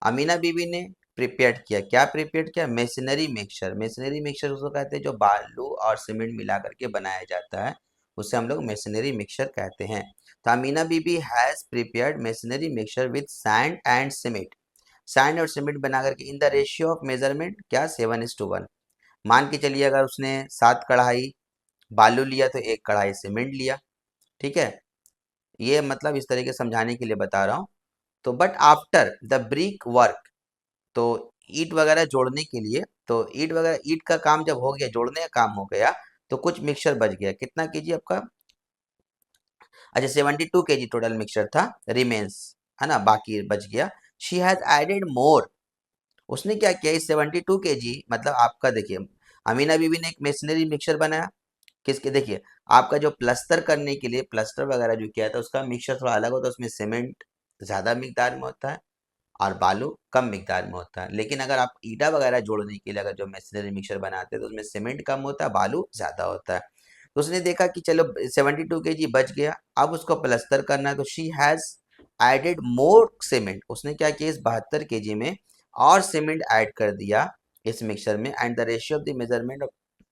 अमीना बीबी ने प्रिपेयर्ड किया, क्या प्रिपेयर्ड किया, मेशनरी मिक्सचर। मेशनरी मिक्सचर उसको कहते हैं जो बालू और सीमेंट मिला करके बनाया जाता है, उसे हम लोग मेशनरी मिक्सचर कहते हैं। तो Amina Bibi has prepared masonry mixture with sand and cement, sand और सीमेंट बना करके in the ratio of measurement क्या 7:1। मान के चलिए अगर उसने 7 कढ़ाई बालू लिया तो 1 कढ़ाई सीमेंट लिया। ठीक है, ये मतलब इस तरीके से समझाने के लिए बता रहा हूँ। तो but after the brick work, तो ईट वगैरह जोड़ने के लिए, तो ईट का काम जब हो गया, जोड़ने का काम हो गया, तो कुछ मिक्सचर बच गया, कितना केजी आपका, अच्छा 72 kg टोटल मिक्सचर था, रिमेन्स, है ना, बाकी बच गया। शी हैज एडेड मोर, उसने क्या किया, इस 72 kg, मतलब आपका देखिए, अमीना बीबी ने एक मेशनरी मिक्सचर बनाया, किसके, देखिए आपका जो प्लस्तर करने के लिए प्लस्तर वगैरह जो किया था, उसका मिक्सचर थोड़ा अलग होता है, उसमें सीमेंट ज़्यादा मिकदार में होता है और बालू कम मिकदार में होता है। लेकिन अगर आप ईटा वगैरह जोड़ने के लिए अगर जो मेशनरी मिक्सचर बनाते हैं, तो उसमें सीमेंट कम होता है, बालू ज़्यादा होता है। तो उसने देखा कि चलो 72 kg बच गया, अब उसको प्लस्तर करना है, तो she has added more cement, उसने क्या किया, इस 72 kg में और सीमेंट ऐड कर दिया इस मिक्सचर में, and the ratio of the measurement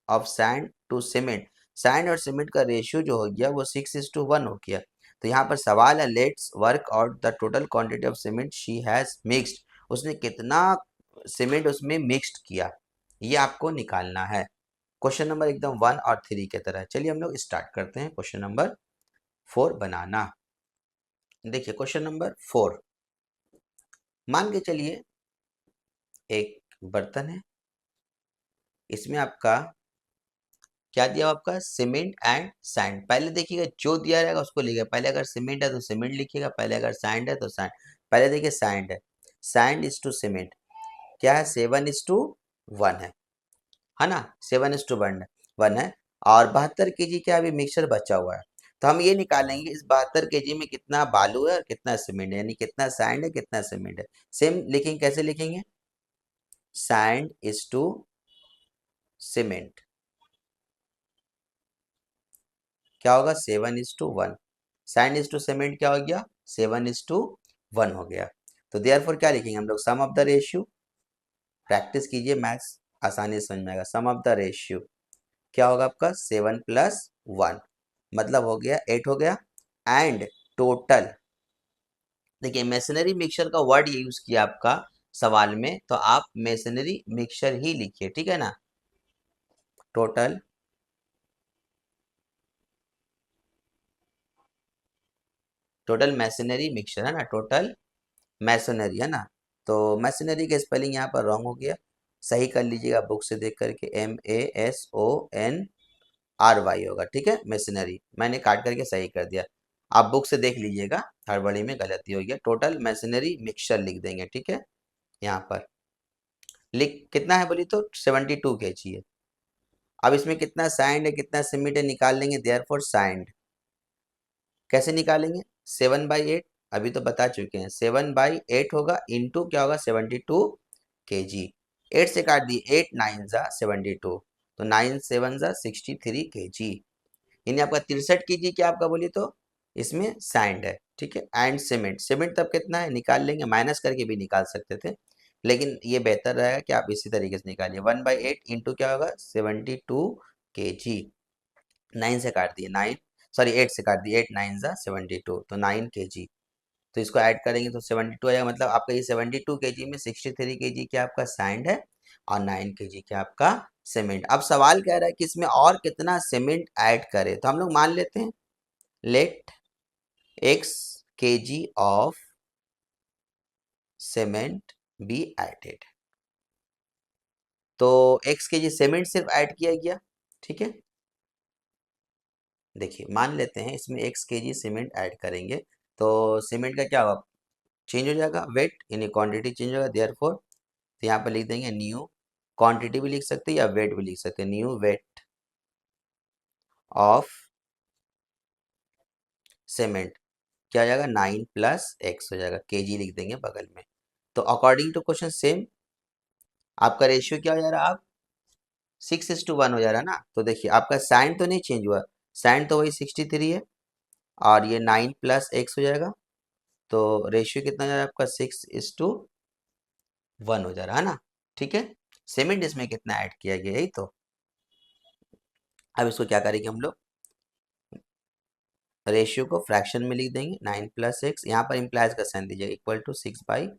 of sand to cement, sand और सीमेंट का रेशियो जो हो गया वो 6:1 हो गया। तो यहाँ पर सवाल है, let's work out the total quantity of cement she has mixed, उसने कितना सीमेंट उसमें मिक्स्ड किया, ये आपको निकालना है। क्वेश्चन नंबर एकदम 1 और 3 की तरह। चलिए हम लोग स्टार्ट करते हैं क्वेश्चन नंबर 4 बनाना। देखिए क्वेश्चन नंबर 4, मान के चलिए एक बर्तन है, इसमें आपका क्या दिया हुआ, आपका सीमेंट एंड सैंड। पहले देखिएगा जो दिया रहेगा उसको लिखिएगा, पहले अगर सीमेंट है तो सीमेंट लिखिएगा, पहले अगर सैंड है तो सैंड। पहले देखिए सैंड है, सैंड इज टू सीमेंट क्या है, 7:1 है ना, 7:1 है। और 72 kg क्या अभी मिक्सचर बचा हुआ है, तो हम ये निकालेंगे इस 72 kg में कितना बालू है और कितना सीमेंट है, यानी कितना सैंड है कितना सीमेंट है। सेम लिखेंगे, कैसे लिखेंगे, सैंड इज टू सीमेंट क्या होगा, 7:1। सैंड इज टू सीमेंट क्या हो गया, 7:1 हो गया। तो देयरफॉर क्या लिखेंगे हम लोग, sum of the ratio, practice कीजिए मैथ्स, आसानी से समझ में आएगा। सम ऑफ द रेशियो क्या होगा आपका, 7+1, मतलब हो गया 8 हो गया। एंड टोटल, देखिए मेशनरी मिक्सचर का वर्ड ये यूज किया आपका सवाल में, तो आप मेशनरी मिक्सचर ही लिखिए, ठीक है ना। टोटल टोटल मैशनरी मिक्सचर है ना, टोटल मैसनरी है ना। तो मैसनरी का स्पेलिंग यहाँ पर रॉन्ग हो गया, सही कर लीजिएगा बुक से देख करके, MASONRY RY होगा, ठीक है। मशीनरी मैंने काट करके सही कर दिया, आप बुक से देख लीजिएगा, हड़बड़ी में गलती हो गया। टोटल मशीनरी मिक्सचर लिख देंगे, ठीक है। यहाँ पर लिख कितना है बोली तो 72 kg है। अब इसमें कितना सैंड है कितना सीमेंट है निकाल लेंगे, देयरफॉर सैंड कैसे निकालेंगे, 7/8 अभी तो बता चुके हैं, 7/8 होगा इंटू क्या होगा 72 kg। 8 से काट दिए, 8 9 जा 72, तो 9 7 जा 63 kg। यानी आपका 63 kg क्या आपका बोली तो इसमें सैंड है, ठीक है। एंड सीमेंट, सीमेंट तब कितना है निकाल लेंगे, माइनस करके भी निकाल सकते थे, लेकिन ये बेहतर रहेगा कि आप इसी तरीके से निकालिए। 1/8 इंटू क्या होगा 72 kg। 9 से काट दिए 9, सॉरी 8 से काट दिए, 8 9 जा 72, तो 9 kg। तो इसको ऐड करेंगे तो 72 आएगा, मतलब आपका ये 72 kg में 63 kg क्या आपका सैंड है और 9 kg क्या आपका सीमेंट। अब सवाल कह रहा है कि इसमें और कितना सीमेंट ऐड करें, तो हम लोग मान लेते हैं let x kg of cement be added. तो x kg सीमेंट सिर्फ ऐड किया गया, ठीक है। देखिए मान लेते हैं इसमें x kg सीमेंट ऐड करेंगे, तो सीमेंट का क्या होगा चेंज हो जाएगा, वेट यानी क्वांटिटी चेंज होगा, देयरफॉर तो यहाँ पर लिख देंगे न्यू क्वांटिटी भी लिख सकते हैं या वेट भी लिख सकते हैं, न्यू वेट ऑफ सीमेंट क्या हो जाएगा 9 + x हो जाएगा, kg लिख देंगे बगल में। तो अकॉर्डिंग टू क्वेश्चन सेम आपका रेशियो क्या हो जा रहा है, आप 6:1 हो जा रहा है ना। तो देखिए आपका साइन तो नहीं चेंज हुआ, साइन तो वही 63 है और ये 9 + x हो जाएगा, तो रेशियो कितना हो जा रहा है आपका 6:1 हो जा रहा है ना, ठीक है। सीमेंट इसमें कितना ऐड किया गया यही तो। अब इसको क्या करेंगे हम लोग, रेशियो को फ्रैक्शन में लिख देंगे, 9 + x, यहाँ पर इम्प्लाइज का साइन दीजिएगा, इक्वल टू 6/1।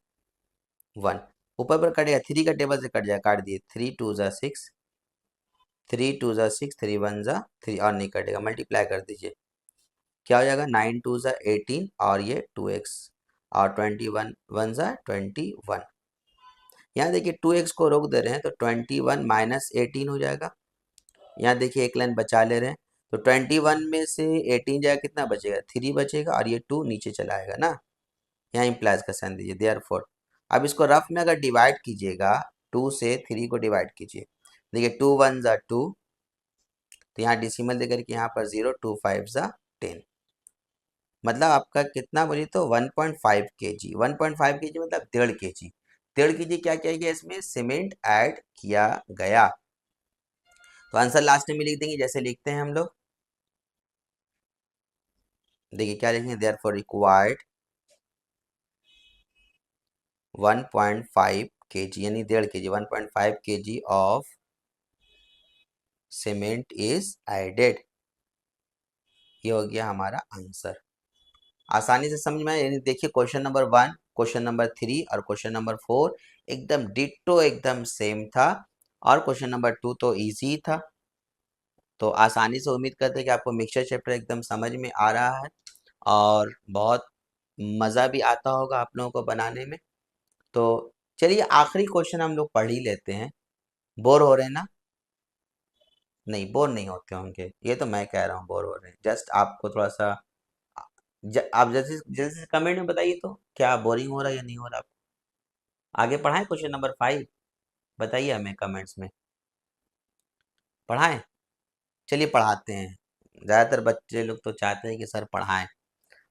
ऊपर पर कटेगा 3 का टेबल से कट जाए, काट दिए 3 2 जा 6, 3 2 जा 6, 3 1 जा 3 और नहीं कटेगा, मल्टीप्लाई कर दीजिए क्या हो जाएगा 9 2 जा 18 और ये 2x और 21 1 जा 21। यहाँ देखिए 2x को रोक दे रहे हैं तो 21 - 18 हो जाएगा। यहाँ देखिए एक लाइन बचा ले रहे हैं, तो 21 में से 18 जाएगा कितना बचेगा 3 बचेगा और ये 2 नीचे चला आएगा ना, यहाँ इम्प्लाइज का साइन दीजिए देयरफॉर। अब इसको रफ में अगर डिवाइड कीजिएगा, 2 से 3 को डिवाइड कीजिए, देखिए 2 1 जा 2, तो यहाँ डिसिमल देकर के यहाँ पर 0, 2 5 जा 10, मतलब आपका कितना बोलिए तो 1.5 kg, 1.5 kg मतलब 1.5 kg, 1.5 kg क्या किया गया इसमें सीमेंट ऐड किया गया। तो आंसर लास्ट में लिख देंगे जैसे लिखते हैं हम लोग, देखिए क्या लिखेंगे देयरफॉर रिक्वायर्ड 1.5 kg यानी 1.5 kg, 1.5 kg of cement is added. ये हो गया हमारा आंसर, आसानी से समझ में आया। यानी देखिए क्वेश्चन नंबर 1, क्वेश्चन नंबर 3 और क्वेश्चन नंबर 4 एकदम डिट्टो एकदम सेम था, और क्वेश्चन नंबर 2 तो इजी था। तो आसानी से उम्मीद करते हैं कि आपको मिक्सचर चैप्टर एकदम समझ में आ रहा है और बहुत मज़ा भी आता होगा आप लोगों को बनाने में। तो चलिए आखिरी क्वेश्चन हम लोग पढ़ ही लेते हैं। बोर हो रहे हैं ना, नहीं बोर नहीं होते होंगे, ये तो मैं कह रहा हूँ बोर हो रहे हैं, जस्ट आपको थोड़ा सा आप जैसे जैसे कमेंट में बताइए तो क्या बोरिंग हो रहा है या नहीं हो रहा। आगे पढ़ाएं क्वेश्चन नंबर 5, बताइए हमें कमेंट्स में, पढ़ाएं। चलिए पढ़ाते हैं, ज़्यादातर बच्चे लोग तो चाहते हैं कि सर पढ़ाएं,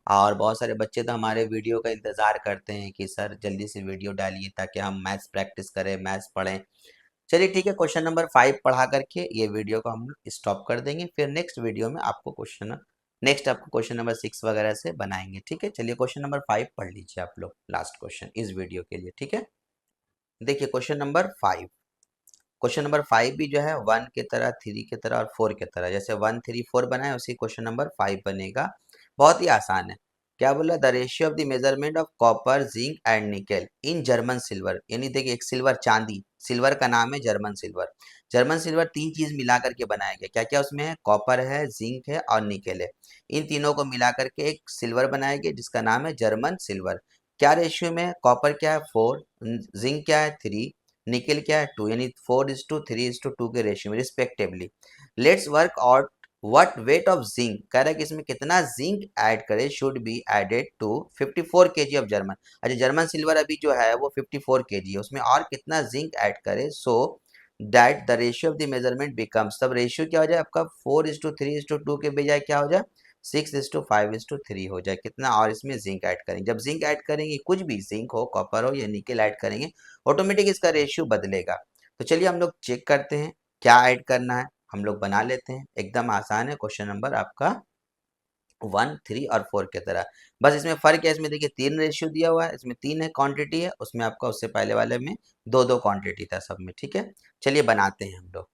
और बहुत सारे बच्चे तो हमारे वीडियो का इंतज़ार करते हैं कि सर जल्दी से वीडियो डालिए ताकि हम मैथ्स प्रैक्टिस करें, मैथ्स पढ़ें। चलिए ठीक है, क्वेश्चन नंबर 5 पढ़ा करके ये वीडियो को हम स्टॉप कर देंगे, फिर नेक्स्ट वीडियो में आपको क्वेश्चन नंबर 6 वगैरह से बनाएंगे, ठीक है। चलिए क्वेश्चन नंबर 5 पढ़ लीजिए आप लोग, लास्ट क्वेश्चन इस वीडियो के लिए, ठीक है। देखिए क्वेश्चन नंबर 5 भी जो है 1 की तरह, 3 की तरह और 4 की तरह, जैसे 1 3 4 बनाए उसी क्वेश्चन नंबर 5 बनेगा। बहुत ही आसान है। क्या बोला, the ratio of the measurement of copper zinc and nickel in German silver, यानी देखिए एक सिल्वर चांदी, सिल्वर का नाम है जर्मन सिल्वर। जर्मन सिल्वर 3 चीज मिला करके बनाया गया, क्या क्या उसमें है, कॉपर है, जिंक है और निकेल है। इन तीनों को मिला करके एक सिल्वर बनाया गया जिसका नाम है जर्मन सिल्वर। क्या रेशियो में है, कॉपर क्या है 4, जिंक क्या है 3, निकेल क्या है 2, यानी 4:3:2 के रेशियो में respectively. Let's work out what weight of zinc, कह रहा है कि इसमें कितना जिंक ऐड करे, should be added to 54 kg of German. अच्छा, जर्मन सिल्वर अभी जो है वो 54 केजी है, उसमें और कितना जिंक ऐड करे, सो that the ratio of the measurement becomes, तब रेशियो क्या हो जाए आपका 4:3:2 के बजाय क्या हो जाए 6:5:3 हो जाए। कितना, और इसमें जिंक ऐड करेंगे, जब जिंक ऐड करेंगे, कुछ भी जिंक हो, कॉपर हो या निकेल ऐड करेंगे, ऑटोमेटिक इसका रेशियो बदलेगा। तो चलिए हम लोग चेक करते हैं क्या ऐड करना है, हम लोग बना लेते हैं, एकदम आसान है क्वेश्चन नंबर आपका 1, 3 और 4 की तरह। बस इसमें फर्क है, इसमें देखिए 3 रेशियो दिया हुआ है, इसमें 3 है क्वांटिटी है, उसमें आपका उससे पहले वाले में 2-2 क्वांटिटी था सब में, ठीक है। चलिए बनाते हैं हम लोग।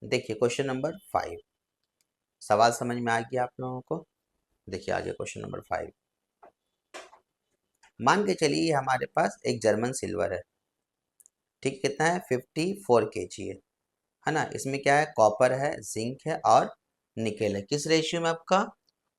देखिए क्वेश्चन नंबर 5, सवाल समझ में आ गया आप लोगों को। देखिए आगे क्वेश्चन नंबर 5, मान के चलिए हमारे पास एक जर्मन सिल्वर है, ठीक, कितना है 54 केजी है ना। इसमें क्या है, कॉपर है, जिंक है और निकेल है। किस रेशियो में आपका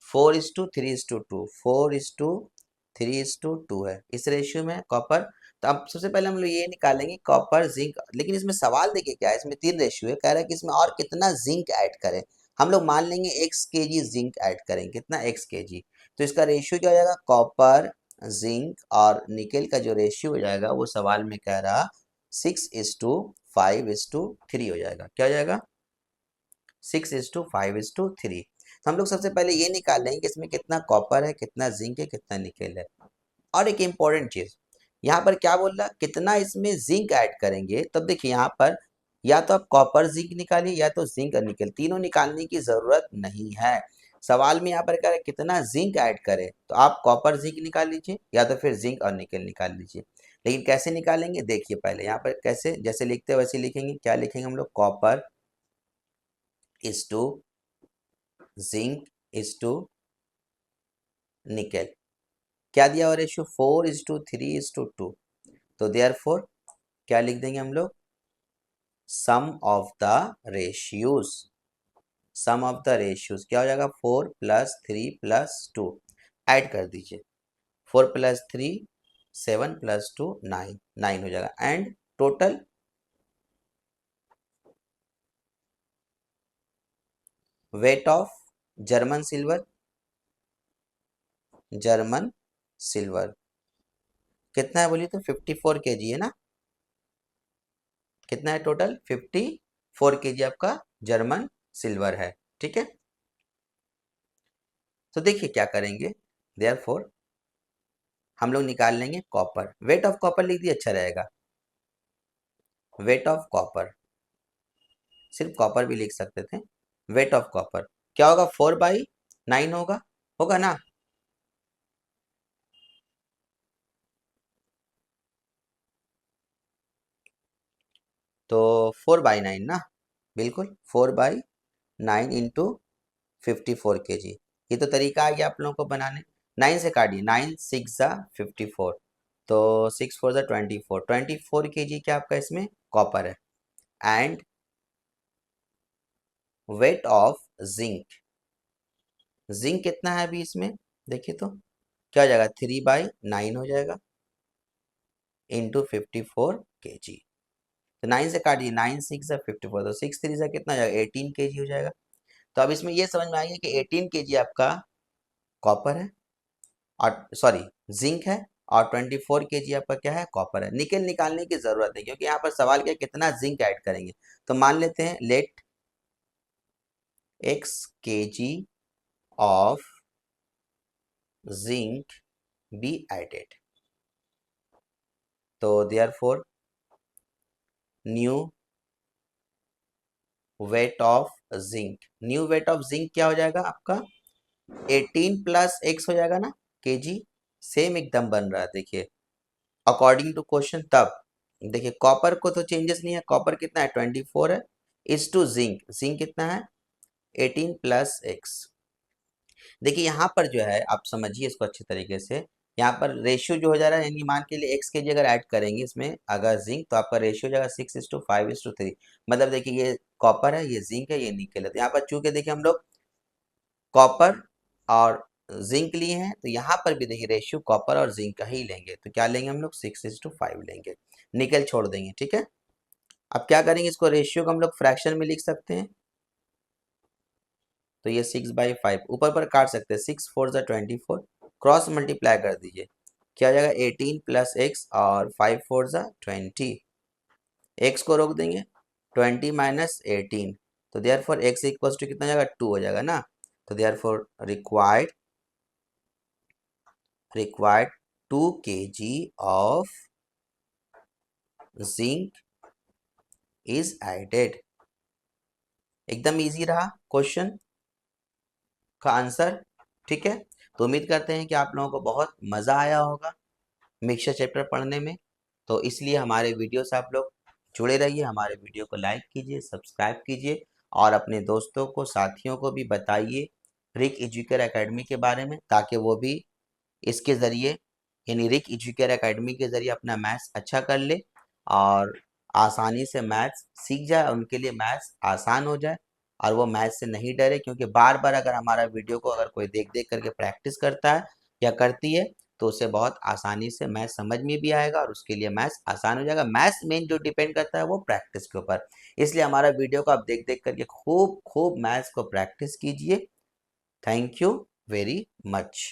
4:3:2, 4:3:2 है, इस रेशियो में कॉपर। तो अब सबसे पहले हम लोग ये निकालेंगे कॉपर जिंक, लेकिन इसमें सवाल देखिए क्या है, इसमें 3 रेशियो है, कह रहा है कि इसमें और कितना जिंक ऐड करें। हम लोग मान लेंगे x केजी जिंक ऐड करेंगे, कितना x केजी। तो इसका रेशियो क्या हो जाएगा, कॉपर जिंक और निकेल का जो रेशियो हो जाएगा वो सवाल में कह रहा 6:5:3 हो जाएगा। क्या हो जाएगा 6:5:3। तो हम लोग सबसे पहले ये निकालेंगे कि इसमें कितना कॉपर है, कितना जिंक है, कितना निकेल है। और एक इम्पॉर्टेंट चीज, यहाँ पर क्या बोल रहा, कितना इसमें जिंक ऐड करेंगे, तब देखिए यहाँ पर या तो आप कॉपर जिंक निकालिए या तो जिंक और निकेल, तीनों निकालने की जरूरत नहीं है। सवाल में यहाँ पर कह रहा है कितना जिंक ऐड करें, तो आप कॉपर जिंक निकाल लीजिए या तो फिर जिंक और निकेल निकाल लीजिए। लेकिन कैसे निकालेंगे, देखिए पहले यहाँ पर कैसे, जैसे लिखते हैं वैसे लिखेंगे। क्या लिखेंगे हम लोग, copper is to zinc is to nickel. क्या दिया हुआ रेशियो 4:3:2। तो देयरफॉर क्या लिख देंगे हम लोग, sum of the ratios, sum of the ratios क्या हो जाएगा 4+3+2, ऐड कर दीजिए। 4+3 7+2 9, 9 हो जाएगा। And total weight of German silver, German silver कितना है बोलिए तो 54 केजी है ना। कितना है टोटल 54 केजी आपका जर्मन सिल्वर है, ठीक है। तो देखिए क्या करेंगे, देयरफॉर हम लोग निकाल लेंगे कॉपर, वेट ऑफ कॉपर लिख दिए अच्छा रहेगा, वेट ऑफ कॉपर, सिर्फ कॉपर भी लिख सकते थे। वेट ऑफ कॉपर क्या होगा 4/9 होगा, होगा ना। तो 4/9 ना, बिल्कुल 4/9 इंटू 54 केजी। ये तो तरीका आ गया आप लोगों को बनाने। 9 से काटिए, 9 6 54, तो 6 4 24, 24 केजी क्या आपका इसमें कॉपर है। And wait of zinc, zinc कितना है अभी इसमें, देखिए तो क्या हो जाएगा 3/9 हो जाएगा इंटू 54 केजी। तो 9 से काटिए, 9 6 54, तो 6 3 कितना हो जाएगा 18 केजी हो जाएगा। तो अब इसमें ये समझ में आएगा कि 18 केजी आपका कॉपर है, और सॉरी जिंक है, और 24 केजी आपका क्या है कॉपर है। निकेल निकालने की जरूरत है क्योंकि यहाँ पर सवाल क्या है, कितना जिंक ऐड करेंगे। तो मान लेते हैं let x KG of zinc be added. तो therefore new weight of zinc, new weight of zinc क्या हो जाएगा आपका 18 + x हो जाएगा ना केजी, सेम एकदम बन रहा है देखिए अकॉर्डिंग टू क्वेश्चन। तब देखिए कॉपर को तो चेंजेस नहीं है, कॉपर कितना है 24 है, इज टू जिंक, जिंक कितना है 18 + x। देखिए यहाँ पर जो है आप समझिए इसको अच्छे तरीके से, यहाँ पर रेशियो जो हो जा रहा है, यानी मान के लिए x के जी अगर ऐड करेंगे इसमें अगर जिंक, तो आपका रेशियो हो जाएगा 6:5:3। मतलब देखिए ये कॉपर है, ये जिंक है, ये निकेल है। तो यहाँ पर चूंकि देखिए हम लोग कॉपर और जिंक लिए हैं, तो यहाँ पर भी देखिए रेशियो कॉपर और जिंक का ही लेंगे। तो क्या लेंगे हम लोग 6:5 लेंगे, निकल छोड़ देंगे, ठीक है। अब क्या करेंगे, इसको रेशियो को हम लोग फ्रैक्शन में लिख सकते हैं। तो ये 6/5 ऊपर पर काट सकते हैं, 6 4 = 24, क्रॉस मल्टीप्लाई कर दीजिए, क्या हो जाएगा 18 + x और 5 4 = 20, x को रोक देंगे, 20 - 18, तो देयरफॉर x इक्वल्स टू कितना हो जाएगा 2 हो जाएगा ना, तो therefore required 2 kg of zinc is added. एकदम इजी रहा क्वेश्चन का आंसर, ठीक है। तो उम्मीद करते हैं कि आप लोगों को बहुत मज़ा आया होगा मिक्सचर चैप्टर पढ़ने में, तो इसलिए हमारे वीडियो से आप लोग जुड़े रहिए, हमारे वीडियो को लाइक कीजिए, सब्सक्राइब कीजिए और अपने दोस्तों को, साथियों को भी बताइए रिक एजुकेयर एकेडमी के बारे में, ताकि वो भी इसके ज़रिए यानी रिक एजुकेयर एकेडमी के ज़रिए अपना मैथ्स अच्छा कर ले और आसानी से मैथ्स सीख जाए, उनके लिए मैथ्स आसान हो जाए और वो मैथ्स से नहीं डरे, क्योंकि बार बार अगर हमारा वीडियो को अगर कोई देख देख करके प्रैक्टिस करता है या करती है तो उसे बहुत आसानी से मैथ्स समझ में भी आएगा और उसके लिए मैथ्स आसान हो जाएगा। मैथ्स मेन जो डिपेंड करता है वो प्रैक्टिस के ऊपर, इसलिए हमारा वीडियो को आप देख देख करके खूब खूब मैथ्स को प्रैक्टिस कीजिए। Thank you very much.